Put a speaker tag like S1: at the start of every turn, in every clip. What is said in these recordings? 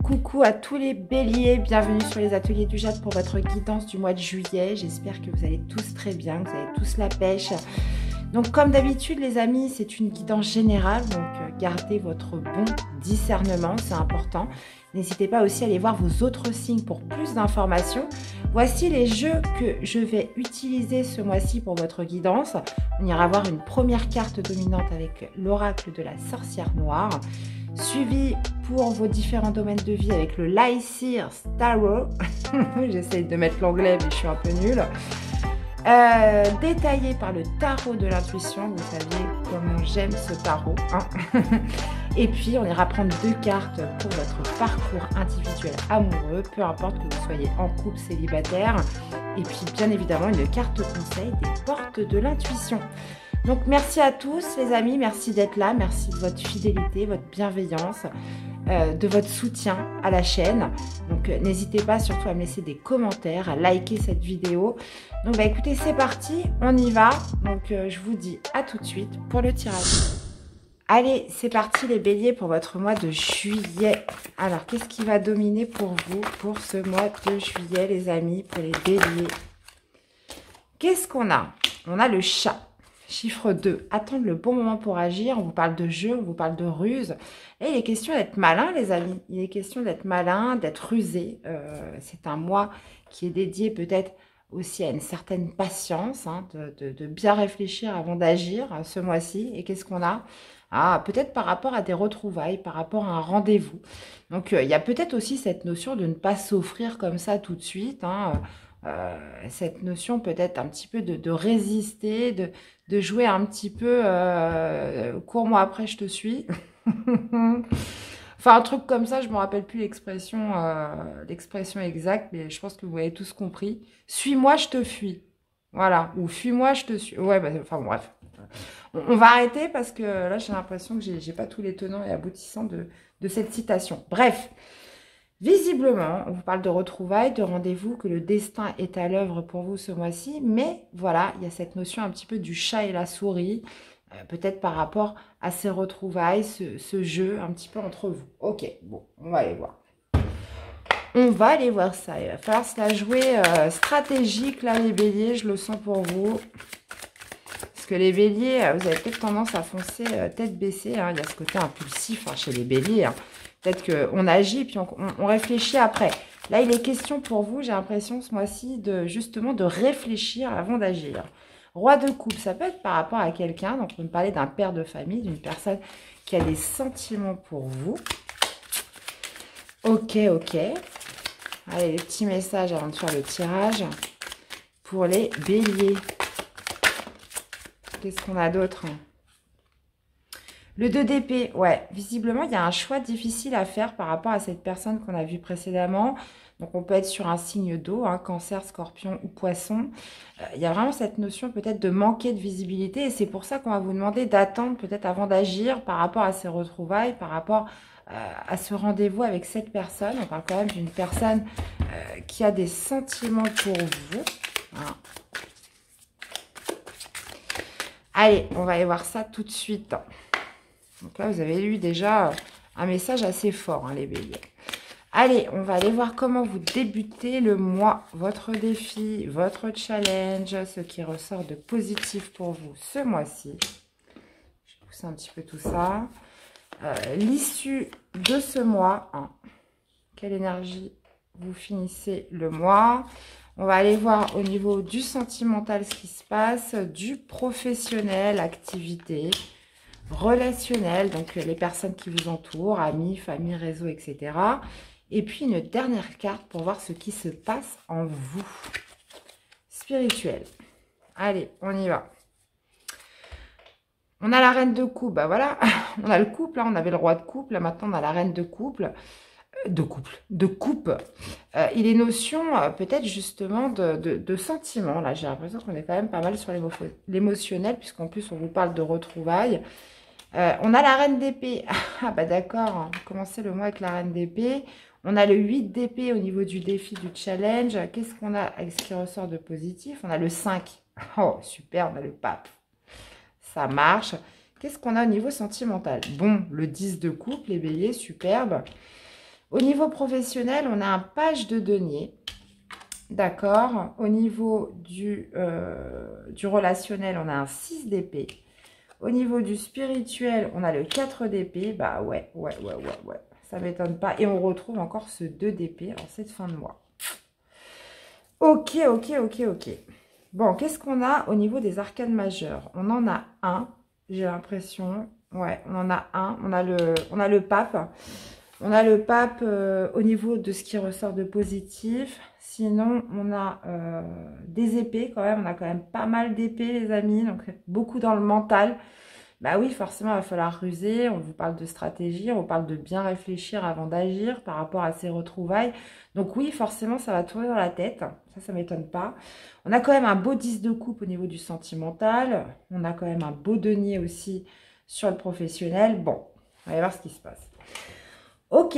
S1: Coucou à tous les béliers, bienvenue sur les ateliers du Jade pour votre guidance du mois de juillet. J'espère que vous allez tous très bien, que vous avez tous la pêche. Donc comme d'habitude les amis, c'est une guidance générale, donc gardez votre bon discernement, c'est important. N'hésitez pas aussi à aller voir vos autres signes pour plus d'informations. Voici les jeux que je vais utiliser ce mois-ci pour votre guidance. On ira voir une première carte dominante avec l'oracle de la sorcière noire, suivi pour vos différents domaines de vie avec le Lycir Tarot. J'essaye de mettre l'anglais mais je suis un peu nulle. Détaillé par le tarot de l'intuition, vous saviez comment j'aime ce tarot, hein. Et puis on ira prendre 2 cartes pour votre parcours individuel amoureux, peu importe que vous soyez en couple, célibataire, et puis bien évidemment une carte conseil des portes de l'intuition. Donc merci à tous les amis, merci d'être là, merci de votre fidélité, votre bienveillance, de votre soutien à la chaîne. Donc n'hésitez pas surtout à me laisser des commentaires, à liker cette vidéo. Donc bah écoutez, c'est parti, on y va. Donc je vous dis à tout de suite pour le tirage. Allez, c'est parti les béliers pour votre mois de juillet. Alors qu'est-ce qui va dominer pour vous pour ce mois de juillet les amis, pour les béliers? Qu'est-ce qu'on a? On a le chat. Chiffre 2, attendre le bon moment pour agir. On vous parle de jeu, on vous parle de ruse. Et il est question d'être malin, les amis. Il est question d'être malin, d'être rusé. C'est un mois qui est dédié peut-être aussi à une certaine patience, hein, de bien réfléchir avant d'agir ce mois-ci. Et qu'est-ce qu'on a? Peut-être par rapport à des retrouvailles, par rapport à un rendez-vous. Donc, il y a peut-être aussi cette notion de ne pas s'offrir comme ça tout de suite, hein. Cette notion peut-être un petit peu de résister, de jouer un petit peu cours-moi après je te suis. Enfin un truc comme ça, je me rappelle plus l'expression exacte, mais je pense que vous avez tous compris. Suis-moi je te fuis, voilà, ou fuis-moi je te suis. Ouais, bah, enfin bon, bref, on va arrêter parce que là j'ai l'impression que j'ai pas tous les tenants et aboutissants de cette citation. Bref, visiblement, on vous parle de retrouvailles, de rendez-vous, que le destin est à l'œuvre pour vous ce mois-ci. Mais voilà, il y a cette notion un petit peu du chat et la souris, peut-être par rapport à ces retrouvailles, ce jeu un petit peu entre vous. Ok, bon, on va aller voir. On va aller voir ça. Il va falloir se la jouer stratégique, là, les béliers, je le sens pour vous. Parce que les béliers, vous avez peut-être tendance à foncer tête baissée, hein. Il y a ce côté impulsif chez les béliers, hein. Peut-être qu'on agit puis on réfléchit après. Là, il est question pour vous, j'ai l'impression ce mois-ci, justement de réfléchir avant d'agir. Roi de coupe, ça peut être par rapport à quelqu'un. Donc, on peut parler d'un père de famille, d'une personne qui a des sentiments pour vous. Ok, ok. Allez, les petits messages avant de faire le tirage pour les béliers. Qu'est-ce qu'on a d'autre ? Le 2 d'épée, ouais, visiblement, il y a un choix difficile à faire par rapport à cette personne qu'on a vue précédemment. Donc, on peut être sur un signe d'eau, hein, cancer, scorpion ou poisson. Il y a vraiment cette notion peut-être de manquer de visibilité et c'est pour ça qu'on va vous demander d'attendre peut-être avant d'agir par rapport à ces retrouvailles, par rapport à ce rendez-vous avec cette personne. On parle quand même d'une personne qui a des sentiments pour vous, hein. Allez, on va aller voir ça tout de suite. Donc là, vous avez eu déjà un message assez fort, hein, les béliers. Allez, on va aller voir comment vous débutez le mois, votre défi, votre challenge, ce qui ressort de positif pour vous ce mois-ci. Je vais pousser un petit peu tout ça. L'issue de ce mois, hein. Quelle énergie vous finissez le mois? On va aller voir au niveau du sentimental ce qui se passe, du professionnel, activité, relationnel, donc les personnes qui vous entourent, amis, famille, réseau, etc. Et puis une dernière carte pour voir ce qui se passe en vous. Spirituel. Allez, on y va. On a la reine de coupe, bah voilà, on a le couple, là, on avait le roi de coupe, là maintenant on a la reine de couple. De coupe. Il est notion peut-être justement de sentiments. Là, j'ai l'impression qu'on est quand même pas mal sur l'émotionnel, puisqu'en plus, on vous parle de retrouvailles. On a la reine d'épée. Ah bah d'accord, hein. Commencez le mois avec la reine d'épée. On a le 8 d'épée au niveau du défi, du challenge. Qu'est-ce qu'on a avec ce qui ressort de positif? On a le 5. Oh, super, on a le pape. Ça marche. Qu'est-ce qu'on a au niveau sentimental? Bon, le 10 de coupe, les béliers, superbe. Au niveau professionnel, on a un page de denier. D'accord. Au niveau du relationnel, on a un 6 d'épée. Au niveau du spirituel, on a le 4 d'épée. Bah ouais. Ça ne m'étonne pas. Et on retrouve encore ce 2 d'épée en cette fin de mois. Ok. Bon, qu'est-ce qu'on a au niveau des arcanes majeures? On en a un, j'ai l'impression. Ouais, on en a un. On a le pape. On a le pape au niveau de ce qui ressort de positif. Sinon, on a des épées quand même. On a quand même pas mal d'épées, les amis. Donc, beaucoup dans le mental. Bah oui, forcément, il va falloir ruser. On vous parle de stratégie. On parle de bien réfléchir avant d'agir par rapport à ces retrouvailles. Donc oui, forcément, ça va tourner dans la tête. Ça m'étonne pas. On a quand même un beau 10 de coupe au niveau du sentimental. On a quand même un beau denier aussi sur le professionnel. Bon, on va voir ce qui se passe. Ok,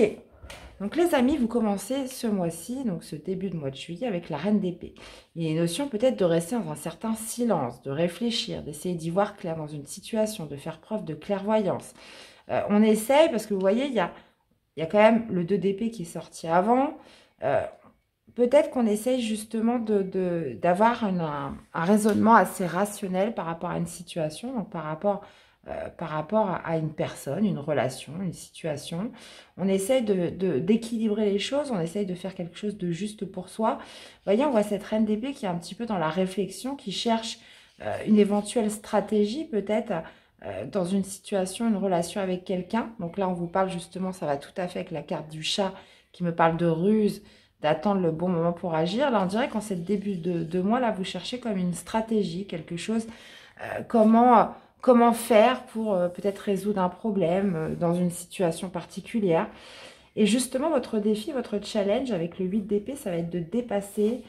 S1: donc les amis, vous commencez ce mois-ci, donc ce début de mois de juillet avec la reine d'épée. Il y a une notion peut-être de rester dans un certain silence, de réfléchir, d'essayer d'y voir clair dans une situation, de faire preuve de clairvoyance. On essaye, parce que vous voyez, il y a quand même le 2 d'épée qui est sorti avant. Peut-être qu'on essaye justement d'avoir un raisonnement assez rationnel par rapport à une situation, donc par rapport à une personne, une relation, une situation. On essaye d'équilibrer les choses, on essaye de faire quelque chose de juste pour soi. Vous voyez, on voit cette reine d'épée qui est un petit peu dans la réflexion, qui cherche une éventuelle stratégie peut-être dans une situation, une relation avec quelqu'un. Donc là, on vous parle justement, ça va tout à fait avec la carte du chat qui me parle de ruse, d'attendre le bon moment pour agir. Là, on dirait qu'en ce début de mois, là, vous cherchez comme une stratégie, quelque chose, comment faire pour peut-être résoudre un problème dans une situation particulière. Et justement, votre défi, votre challenge avec le 8 d'épée, ça va être de dépasser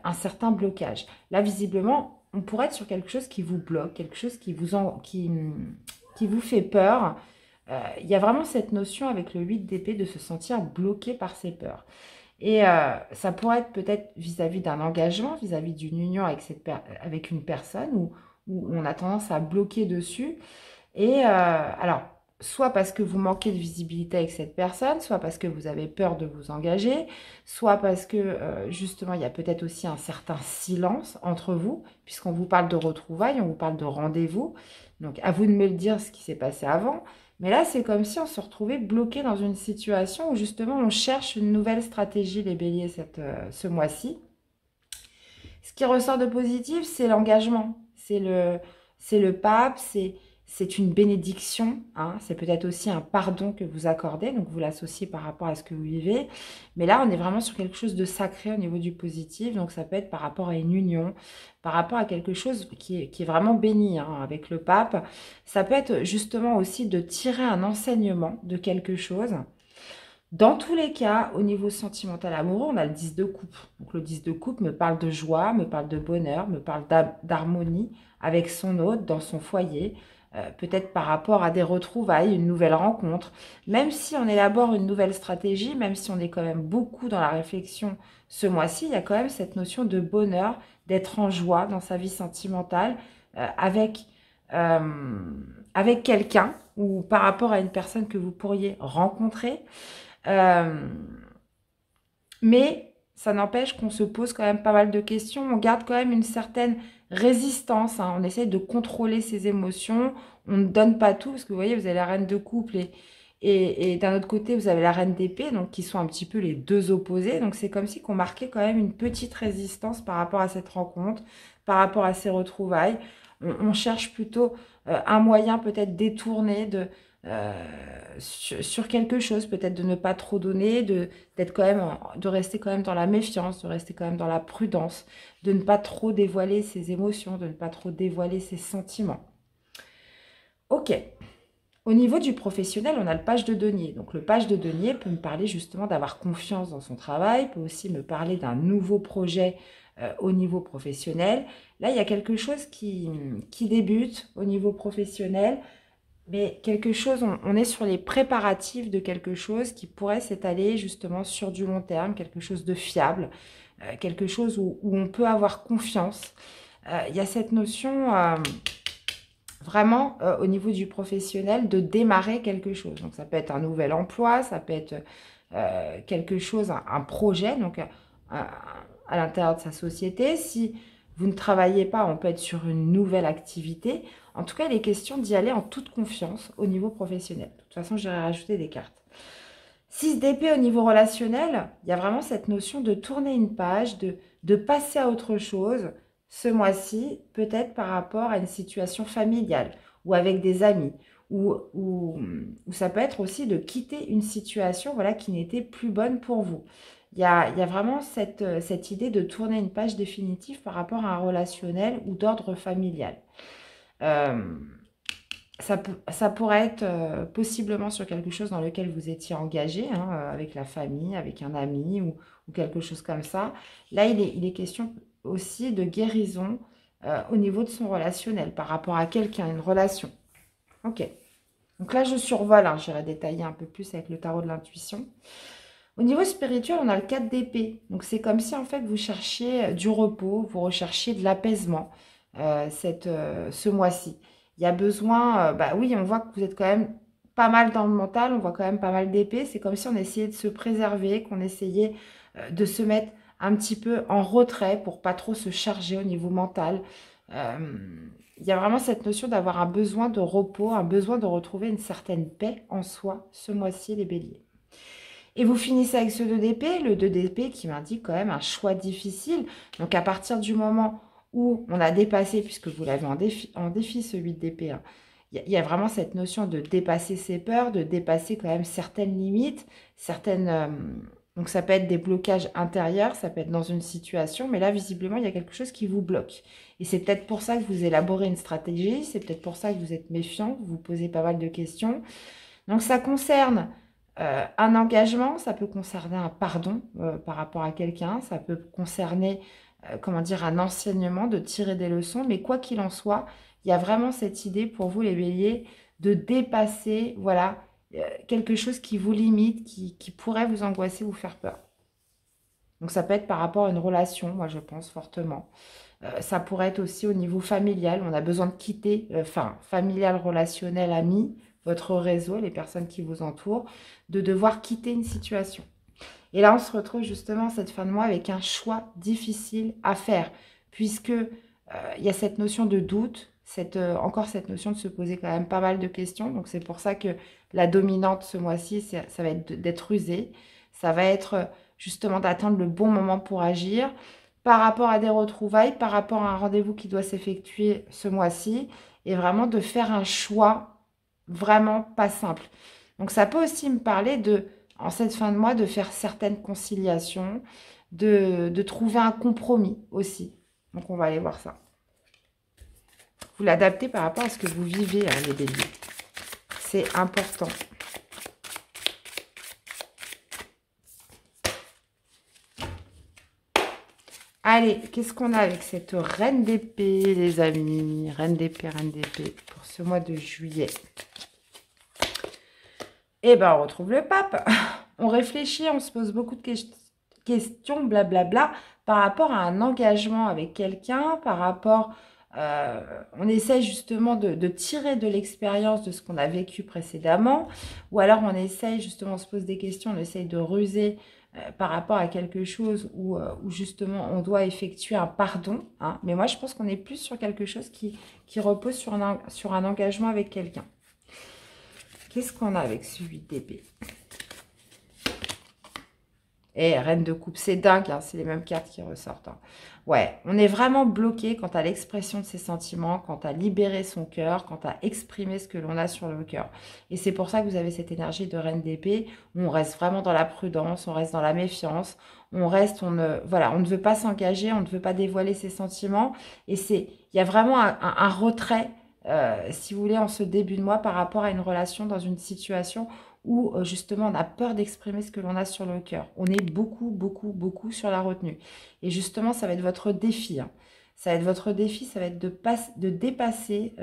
S1: un certain blocage. Là, visiblement, on pourrait être sur quelque chose qui vous bloque, quelque chose qui vous fait peur. Il y a vraiment cette notion avec le 8 d'épée de se sentir bloqué par ses peurs. Et ça pourrait être peut-être vis-à-vis d'un engagement, vis-à-vis d'une union avec une personne où on a tendance à bloquer dessus. Et alors, soit parce que vous manquez de visibilité avec cette personne, soit parce que vous avez peur de vous engager, soit parce que justement, il y a peut-être aussi un certain silence entre vous, puisqu'on vous parle de retrouvailles, on vous parle de rendez-vous. Donc, à vous de me le dire ce qui s'est passé avant. Mais là, c'est comme si on se retrouvait bloqué dans une situation où justement, on cherche une nouvelle stratégie, les béliers, ce mois-ci. Ce qui ressort de positif, c'est l'engagement. C'est le pape, c'est une bénédiction. Hein. C'est peut-être aussi un pardon que vous accordez. Donc, vous l'associez par rapport à ce que vous vivez. Mais là, on est vraiment sur quelque chose de sacré au niveau du positif. Donc, ça peut être par rapport à une union, par rapport à quelque chose qui est vraiment béni hein, avec le pape. Ça peut être justement aussi de tirer un enseignement de quelque chose. Dans tous les cas, au niveau sentimental amoureux, on a le 10 de coupe. Donc le 10 de coupe me parle de joie, me parle de bonheur, me parle d'harmonie avec son hôte dans son foyer, peut-être par rapport à des retrouvailles, une nouvelle rencontre. Même si on élabore une nouvelle stratégie, même si on est quand même beaucoup dans la réflexion ce mois-ci, il y a quand même cette notion de bonheur, d'être en joie dans sa vie sentimentale avec quelqu'un ou par rapport à une personne que vous pourriez rencontrer. Mais ça n'empêche qu'on se pose quand même pas mal de questions. On garde quand même une certaine résistance. Hein. On essaie de contrôler ses émotions. On ne donne pas tout. Parce que vous voyez, vous avez la reine de couple et d'un autre côté, vous avez la reine d'épée. Donc, qui sont un petit peu les deux opposés. Donc, c'est comme si qu'on marquait quand même une petite résistance par rapport à cette rencontre, par rapport à ces retrouvailles. On cherche plutôt un moyen peut-être détourné sur quelque chose, peut-être de ne pas trop donner, de rester quand même dans la méfiance, de rester quand même dans la prudence, de ne pas trop dévoiler ses émotions, de ne pas trop dévoiler ses sentiments. Ok. Au niveau du professionnel, on a le page de denier. Donc le page de denier peut me parler justement d'avoir confiance dans son travail, peut aussi me parler d'un nouveau projet au niveau professionnel. Là, il y a quelque chose qui débute au niveau professionnel, mais quelque chose, on est sur les préparatifs de quelque chose qui pourrait s'étaler justement sur du long terme, quelque chose de fiable, quelque chose où on peut avoir confiance. Il y a cette notion vraiment au niveau du professionnel de démarrer quelque chose. Donc ça peut être un nouvel emploi, ça peut être quelque chose, un projet, donc à l'intérieur de sa société. Si vous ne travaillez pas, on peut être sur une nouvelle activité. En tout cas, il est question d'y aller en toute confiance au niveau professionnel. De toute façon, j'irai rajouter des cartes. 6 d'épée au niveau relationnel, il y a vraiment cette notion de tourner une page, de passer à autre chose ce mois-ci, peut-être par rapport à une situation familiale ou avec des amis, ou ça peut être aussi de quitter une situation voilà, qui n'était plus bonne pour vous. Il y a vraiment cette idée de tourner une page définitive par rapport à un relationnel ou d'ordre familial. Euh, ça pourrait être possiblement sur quelque chose dans lequel vous étiez engagé, hein, avec la famille, avec un ami ou quelque chose comme ça. Là, il est question aussi de guérison au niveau de son relationnel, par rapport à quelqu'un, une relation. Ok. Donc là, je survole, hein, j'irai détailler un peu plus avec le tarot de l'intuition. Au niveau spirituel, on a le 4 d'épée. Donc c'est comme si en fait vous cherchiez du repos, vous recherchiez de l'apaisement ce mois-ci. Il y a besoin, bah oui, on voit que vous êtes quand même pas mal dans le mental, on voit quand même pas mal d'épées. C'est comme si on essayait de se préserver, qu'on essayait de se mettre un petit peu en retrait pour pas trop se charger au niveau mental. Il y a vraiment cette notion d'avoir un besoin de repos, un besoin de retrouver une certaine paix en soi ce mois-ci, les béliers. Et vous finissez avec ce 2 d'épée, le 2 d'épée qui m'indique quand même un choix difficile. Donc à partir du moment où on a dépassé, puisque vous l'avez en défi ce 8 d'épée, hein, il y a vraiment cette notion de dépasser ses peurs, de dépasser quand même certaines limites, donc ça peut être des blocages intérieurs, ça peut être dans une situation, mais là visiblement il y a quelque chose qui vous bloque. Et c'est peut-être pour ça que vous élaborez une stratégie, c'est peut-être pour ça que vous êtes méfiant, que vous vous posez pas mal de questions. Donc ça concerne un engagement, ça peut concerner un pardon par rapport à quelqu'un, ça peut concerner, comment dire, un enseignement, de tirer des leçons, mais quoi qu'il en soit, il y a vraiment cette idée pour vous les béliers de dépasser, voilà, quelque chose qui vous limite, qui pourrait vous angoisser, vous faire peur. Donc ça peut être par rapport à une relation, moi je pense fortement. Ça pourrait être aussi au niveau familial, on a besoin de quitter, familial, relationnel, ami, votre réseau, les personnes qui vous entourent, de devoir quitter une situation. Et là, on se retrouve justement cette fin de mois avec un choix difficile à faire, puisque il y a cette notion de doute, encore cette notion de se poser quand même pas mal de questions. Donc c'est pour ça que la dominante ce mois-ci, ça va être d'être rusé, ça va être justement d'attendre le bon moment pour agir, par rapport à des retrouvailles, par rapport à un rendez-vous qui doit s'effectuer ce mois-ci, et vraiment de faire un choix vraiment pas simple. Donc ça peut aussi me parler en cette fin de mois, de faire certaines conciliations, de trouver un compromis aussi. Donc on va aller voir ça. Vous l'adaptez par rapport à ce que vous vivez, hein, les béliers. C'est important. Allez, qu'est-ce qu'on a avec cette reine d'épée, les amis? Reine d'épée pour ce mois de juillet. Eh bien, on retrouve le pape. On réfléchit, on se pose beaucoup de questions, blablabla, par rapport à un engagement avec quelqu'un, par rapport... on essaie justement de tirer de l'expérience de ce qu'on a vécu précédemment, ou alors on essaye justement, on se pose des questions, on essaye de ruser par rapport à quelque chose où justement on doit effectuer un pardon, hein. Mais moi je pense qu'on est plus sur quelque chose qui repose sur un engagement avec quelqu'un. Qu'est-ce qu'on a avec ce 8 d'épée? Et reine de coupe, c'est dingue, hein, c'est les mêmes cartes qui ressortent, hein. Ouais, on est vraiment bloqué quant à l'expression de ses sentiments, quant à libérer son cœur, quant à exprimer ce que l'on a sur le cœur. Et c'est pour ça que vous avez cette énergie de reine d'épée, où on reste vraiment dans la prudence, on reste dans la méfiance, on ne veut pas s'engager, on ne veut pas dévoiler ses sentiments. Et il y a vraiment un retrait, si vous voulez, en ce début de mois par rapport à une relation dans une situation où justement on a peur d'exprimer ce que l'on a sur le cœur. On est beaucoup, beaucoup, beaucoup sur la retenue. Et justement, ça va être votre défi, hein. Ça va être votre défi, ça va être de dépasser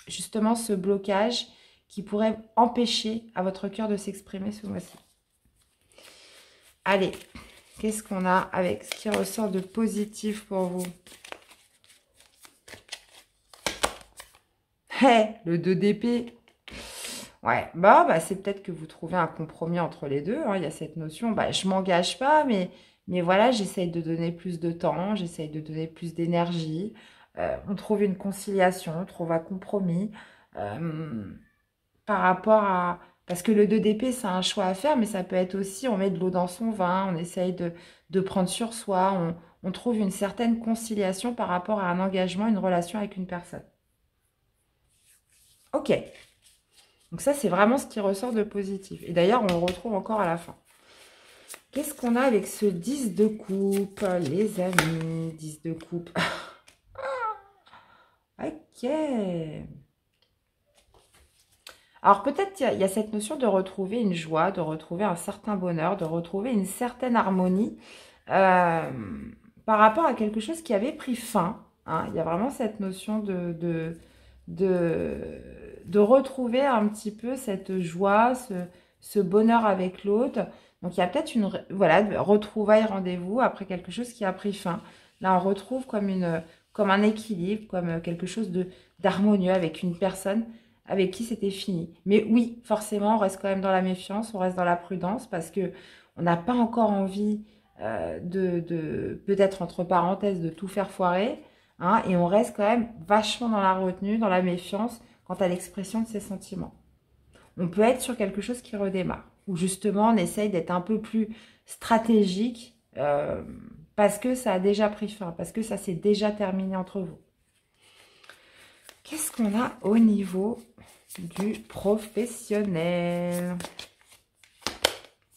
S1: justement ce blocage qui pourrait empêcher à votre cœur de s'exprimer ce mois-ci. Allez, qu'est-ce qu'on a avec ce qui ressort de positif pour vous? Le 2 d'épée. Ouais, bah c'est peut-être que vous trouvez un compromis entre les deux, hein. Il y a cette notion, bah, je m'engage pas, mais voilà, j'essaye de donner plus de temps, j'essaye de donner plus d'énergie. On trouve une conciliation, on trouve un compromis euh, par rapport à... Parce que le 2 d'épée, c'est un choix à faire, mais ça peut être aussi, on met de l'eau dans son vin, on essaye de prendre sur soi, on trouve une certaine conciliation par rapport à un engagement, une relation avec une personne. Ok. Donc ça, c'est vraiment ce qui ressort de positif. Et d'ailleurs, on le retrouve encore à la fin. Qu'est-ce qu'on a avec ce 10 de coupe, les amis? 10 de coupe. Ok. Alors peut-être il y a cette notion de retrouver une joie, de retrouver un certain bonheur, de retrouver une certaine harmonie euh, par rapport à quelque chose qui avait pris fin, hein. Il y a vraiment cette notion de, de retrouver un petit peu cette joie, ce bonheur avec l'autre. Donc il y a peut-être une voilà, retrouvaille, rendez-vous après quelque chose qui a pris fin. Là, on retrouve comme un équilibre, comme quelque chose d'harmonieux avec une personne avec qui c'était fini. Mais oui, forcément, on reste quand même dans la méfiance, on reste dans la prudence parce que on n'a pas encore envie peut-être entre parenthèses, de tout faire foirer, hein, et on reste quand même vachement dans la retenue, dans la méfiance quant à l'expression de ses sentiments. On peut être sur quelque chose qui redémarre, où justement on essaye d'être un peu plus stratégique parce que ça a déjà pris fin, parce que ça s'est déjà terminé entre vous. Qu'est-ce qu'on a au niveau du professionnel?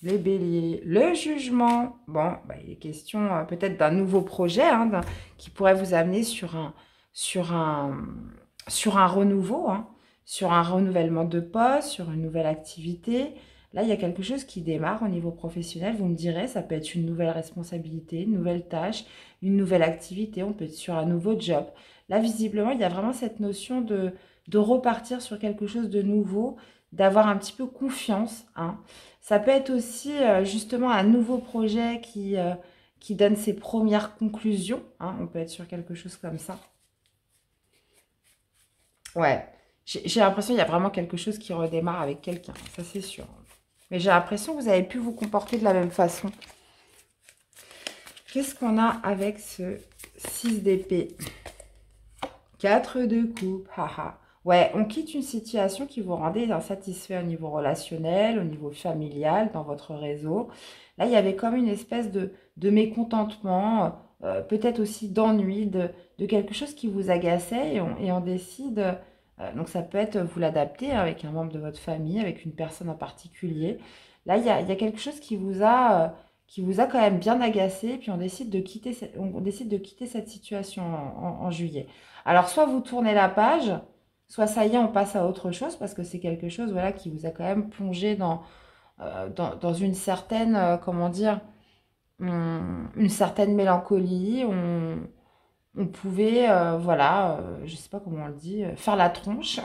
S1: Les béliers, le jugement. Bon, bah, il est question peut-être d'un nouveau projet hein, qui pourrait vous amener sur un renouveau, hein, sur un renouvellement de poste, sur une nouvelle activité. Là, il y a quelque chose qui démarre au niveau professionnel. Vous me direz, ça peut être une nouvelle responsabilité, une nouvelle tâche, une nouvelle activité. On peut être sur un nouveau job. Là, visiblement, il y a vraiment cette notion de repartir sur quelque chose de nouveau, d'avoir un petit peu confiance, hein. Ça peut être aussi justement un nouveau projet qui donne ses premières conclusions, hein. On peut être sur quelque chose comme ça. Ouais, j'ai l'impression qu'il y a vraiment quelque chose qui redémarre avec quelqu'un, ça c'est sûr. Mais j'ai l'impression que vous avez pu vous comporter de la même façon. Qu'est-ce qu'on a avec ce 6 d'épée? 4 de coupe, haha. Ouais, on quitte une situation qui vous rendait insatisfait au niveau relationnel, au niveau familial, dans votre réseau. Là, il y avait comme une espèce de mécontentement, peut-être aussi d'ennui, de quelque chose qui vous agaçait et on décide. Donc, ça peut être vous l'adapter avec un membre de votre famille, avec une personne en particulier. Là, il y a quelque chose qui vous a quand même bien agacé, puis on décide de quitter, cette situation en juillet. Alors, soit vous tournez la page, soit ça y est, on passe à autre chose, parce que c'est quelque chose voilà, qui vous a quand même plongé dans une certaine, comment dire, une certaine mélancolie. On pouvait, voilà, je ne sais pas comment on le dit, faire la tronche,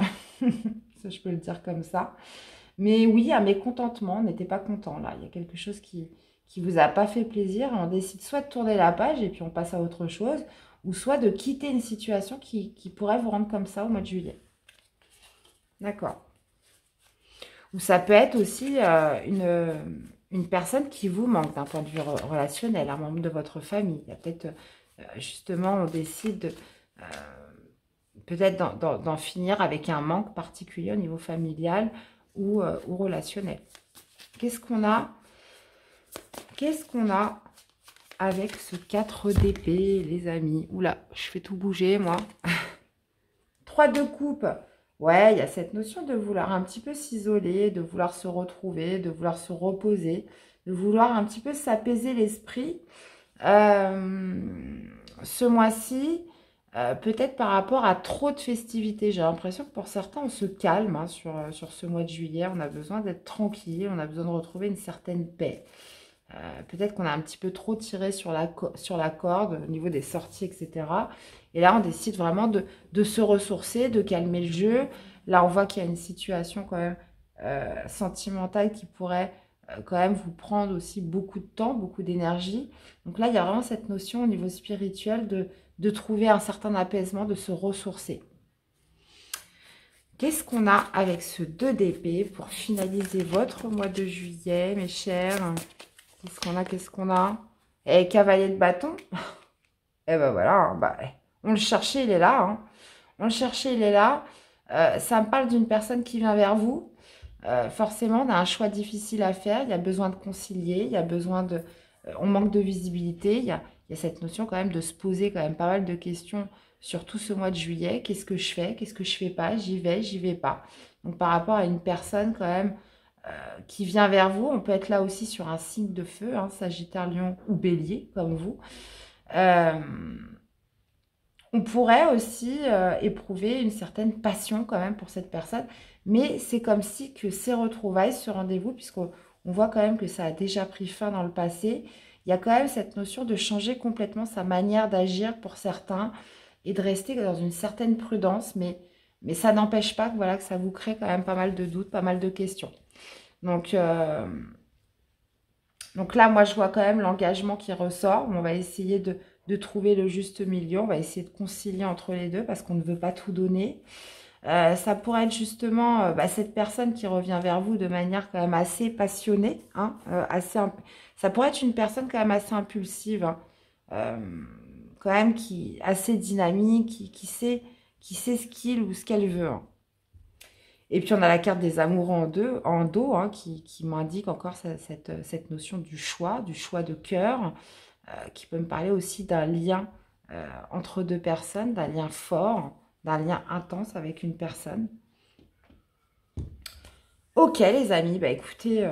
S1: ça, je peux le dire comme ça. Mais oui, un mécontentement, on n'était pas content là. Il y a quelque chose qui vous a pas fait plaisir. Et on décide soit de tourner la page et puis on passe à autre chose, ou soit de quitter une situation qui pourrait vous rendre comme ça au mois de juillet. D'accord. Ou ça peut être aussi une personne qui vous manque d'un point de vue relationnel, un membre de votre famille. Il y a peut-être, justement, on décide peut-être d'en finir avec un manque particulier au niveau familial ou relationnel. Qu'est-ce qu'on a? Qu'est-ce qu'on a avec ce 4 d'épée, les amis? Oula, je fais tout bouger, moi. 3 de coupe. Ouais, il y a cette notion de vouloir un petit peu s'isoler, de vouloir se retrouver, de vouloir se reposer, de vouloir un petit peu s'apaiser l'esprit. Ce mois-ci, peut-être par rapport à trop de festivités. J'ai l'impression que pour certains, on se calme hein, sur ce mois de juillet. On a besoin d'être tranquille, on a besoin de retrouver une certaine paix. Peut-être qu'on a un petit peu trop tiré sur la corde au niveau des sorties, etc. Et là, on décide vraiment de se ressourcer, de calmer le jeu. Là, on voit qu'il y a une situation quand même sentimentale qui pourrait quand même vous prendre aussi beaucoup de temps, beaucoup d'énergie. Donc là, il y a vraiment cette notion au niveau spirituel de trouver un certain apaisement, de se ressourcer. Qu'est-ce qu'on a avec ce 2 d'épée pour finaliser votre mois de juillet, mes chers? Qu'est-ce qu'on a? Qu'est-ce qu'on a? Et cavalier de bâton. Et ben voilà, hein, bah, on le cherchait, il est là. Hein. On le cherchait, il est là. Ça me parle d'une personne qui vient vers vous. Forcément, on a un choix difficile à faire. Il y a besoin de concilier. Il y a besoin de... on manque de visibilité. Il y a cette notion quand même de se poser quand même pas mal de questions sur tout ce mois de juillet. Qu'est-ce que je fais? Qu'est-ce que je fais pas? J'y vais pas. Donc, par rapport à une personne quand même qui vient vers vous, on peut être là aussi sur un signe de feu, hein, Sagittaire, Lion ou Bélier, comme vous. On pourrait aussi éprouver une certaine passion quand même pour cette personne, mais c'est comme si que ces retrouvailles, ce rendez-vous, puisqu'on voit quand même que ça a déjà pris fin dans le passé, il y a quand même cette notion de changer complètement sa manière d'agir pour certains et de rester dans une certaine prudence, mais ça n'empêche pas que, voilà, que ça vous crée quand même pas mal de doutes, pas mal de questions. Donc là, moi, je vois quand même l'engagement qui ressort. On va essayer de trouver le juste milieu. On va essayer de concilier entre les deux parce qu'on ne veut pas tout donner. Ça pourrait être justement cette personne qui revient vers vous de manière quand même assez passionnée. Hein, ça pourrait être une personne quand même assez impulsive. Hein, quand même assez dynamique, qui sait ce qu'il ou ce qu'elle veut. Hein. Et puis, on a la carte des amoureux en dos hein, qui m'indique encore cette notion du choix de cœur, qui peut me parler aussi d'un lien entre deux personnes, d'un lien fort, d'un lien intense avec une personne. Ok, les amis, bah écoutez,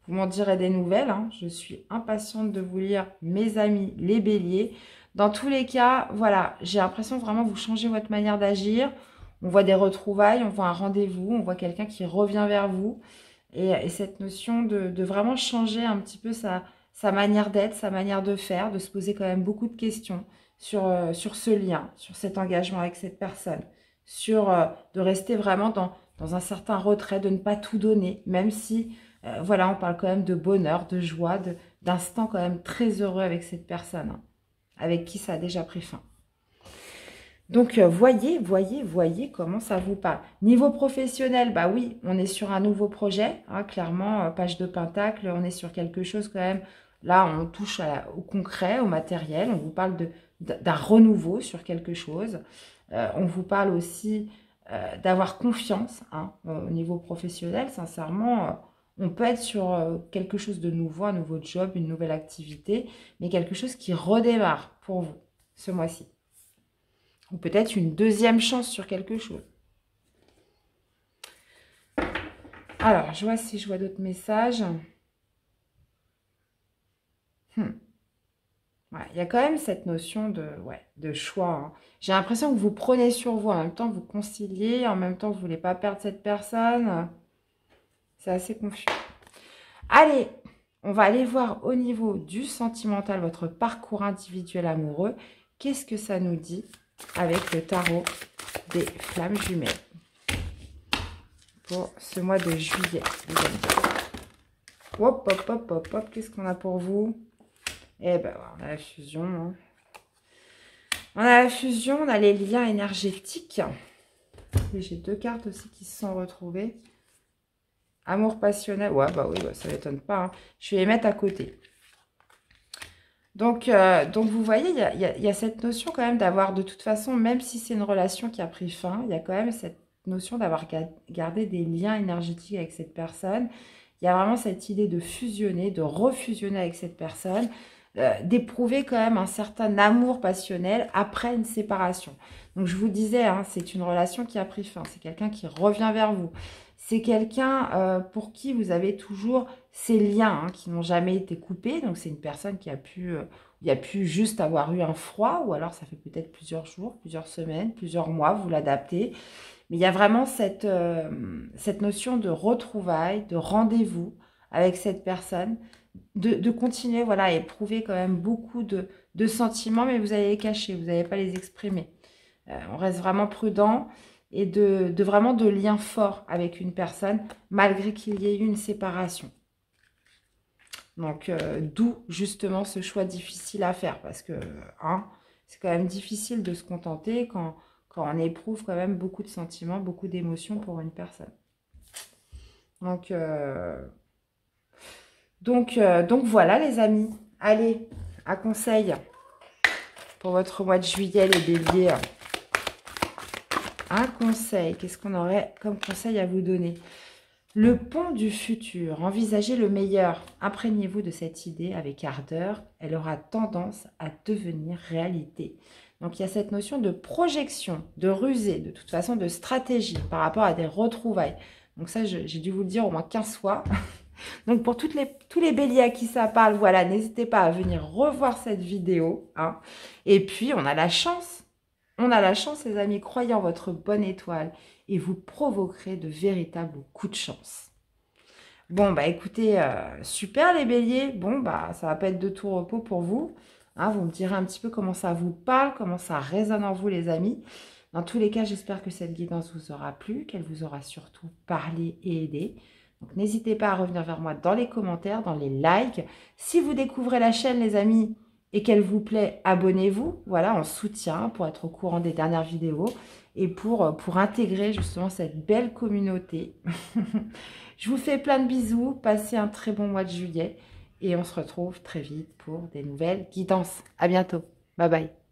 S1: vous m'en direz des nouvelles. Hein. Je suis impatiente de vous lire, mes amis, les béliers. Dans tous les cas, voilà, j'ai l'impression vraiment vous changez votre manière d'agir. On voit des retrouvailles, on voit un rendez-vous, on voit quelqu'un qui revient vers vous. Et cette notion de vraiment changer un petit peu sa manière d'être, sa manière de faire, de se poser quand même beaucoup de questions sur ce lien, sur cet engagement avec cette personne, de rester vraiment dans un certain retrait, de ne pas tout donner, même si, voilà, on parle quand même de bonheur, de joie, d'instant quand même très heureux avec cette personne, hein, avec qui ça a déjà pris fin. Donc, voyez comment ça vous parle. Niveau professionnel, bah oui, on est sur un nouveau projet, hein, clairement, page de Pentacle, on est sur quelque chose quand même. Là, on touche au concret, au matériel, on vous parle d'un renouveau sur quelque chose. On vous parle aussi d'avoir confiance hein, au niveau professionnel. Sincèrement, on peut être sur quelque chose de nouveau, un nouveau job, une nouvelle activité, mais quelque chose qui redémarre pour vous ce mois-ci. Ou peut-être une deuxième chance sur quelque chose. Alors, je vois si je vois d'autres messages. Ouais, il y a quand même cette notion de choix. Hein. J'ai l'impression que vous prenez sur vous. En même temps, vous conciliez. En même temps, vous ne voulez pas perdre cette personne. C'est assez confus. Allez, on va aller voir au niveau du sentimental, votre parcours individuel amoureux. Qu'est-ce que ça nous dit avec le tarot des flammes jumelles pour ce mois de juillet, les amis. Hop, hop, hop, hop, hop, qu'est-ce qu'on a pour vous? Eh ben, on a la fusion. Hein. On a la fusion, on a les liens énergétiques. Et j'ai deux cartes aussi qui se sont retrouvées. Amour passionnel. Ouais, bah oui, bah, ça ne m'étonne pas. Hein. Je vais les mettre à côté. Donc vous voyez, il y a cette notion quand même d'avoir, de toute façon, même si c'est une relation qui a pris fin, il y a quand même cette notion d'avoir gardé des liens énergétiques avec cette personne. Il y a vraiment cette idée de fusionner, de refusionner avec cette personne, d'éprouver quand même un certain amour passionnel après une séparation. Donc je vous disais, hein, c'est une relation qui a pris fin, c'est quelqu'un qui revient vers vous. C'est quelqu'un pour qui vous avez toujours ces liens hein, qui n'ont jamais été coupés. Donc, c'est une personne qui a pu juste avoir eu un froid ou alors ça fait peut-être plusieurs jours, plusieurs semaines, plusieurs mois, vous l'adaptez. Mais il y a vraiment cette notion de retrouvailles, de rendez-vous avec cette personne, de continuer voilà, à éprouver quand même beaucoup de sentiments, mais vous allez les cacher, vous n'allez pas les exprimer. On reste vraiment prudent. Et vraiment de liens forts avec une personne, malgré qu'il y ait eu une séparation. Donc, d'où justement ce choix difficile à faire, parce que hein, c'est quand même difficile de se contenter quand quand on éprouve quand même beaucoup de sentiments, beaucoup d'émotions pour une personne. Donc voilà les amis. Allez, un conseil pour votre mois de juillet, les béliers. Un conseil, qu'est-ce qu'on aurait comme conseil à vous donner? Le pont du futur, envisagez le meilleur. Imprégnez-vous de cette idée avec ardeur. Elle aura tendance à devenir réalité. Donc, il y a cette notion de projection, de rusée, de toute façon de stratégie par rapport à des retrouvailles. Donc ça, j'ai dû vous le dire au moins 15 fois. Donc, pour tous les béliers à qui ça parle, voilà, n'hésitez pas à venir revoir cette vidéo. Hein. Et puis, on a la chance. On a la chance, les amis, croyez en votre bonne étoile et vous provoquerez de véritables coups de chance. Bon, bah écoutez, super les béliers. Bon, bah ça va pas être de tout repos pour vous. Hein, vous me direz un petit peu comment ça vous parle, comment ça résonne en vous les amis. Dans tous les cas, j'espère que cette guidance vous aura plu, qu'elle vous aura surtout parlé et aidé. Donc n'hésitez pas à revenir vers moi dans les commentaires, dans les likes. Si vous découvrez la chaîne les amis, et qu'elle vous plaît, abonnez-vous, voilà, en soutien pour être au courant des dernières vidéos et pour intégrer justement cette belle communauté. Je vous fais plein de bisous, passez un très bon mois de juillet et on se retrouve très vite pour des nouvelles guidances. À bientôt, bye bye.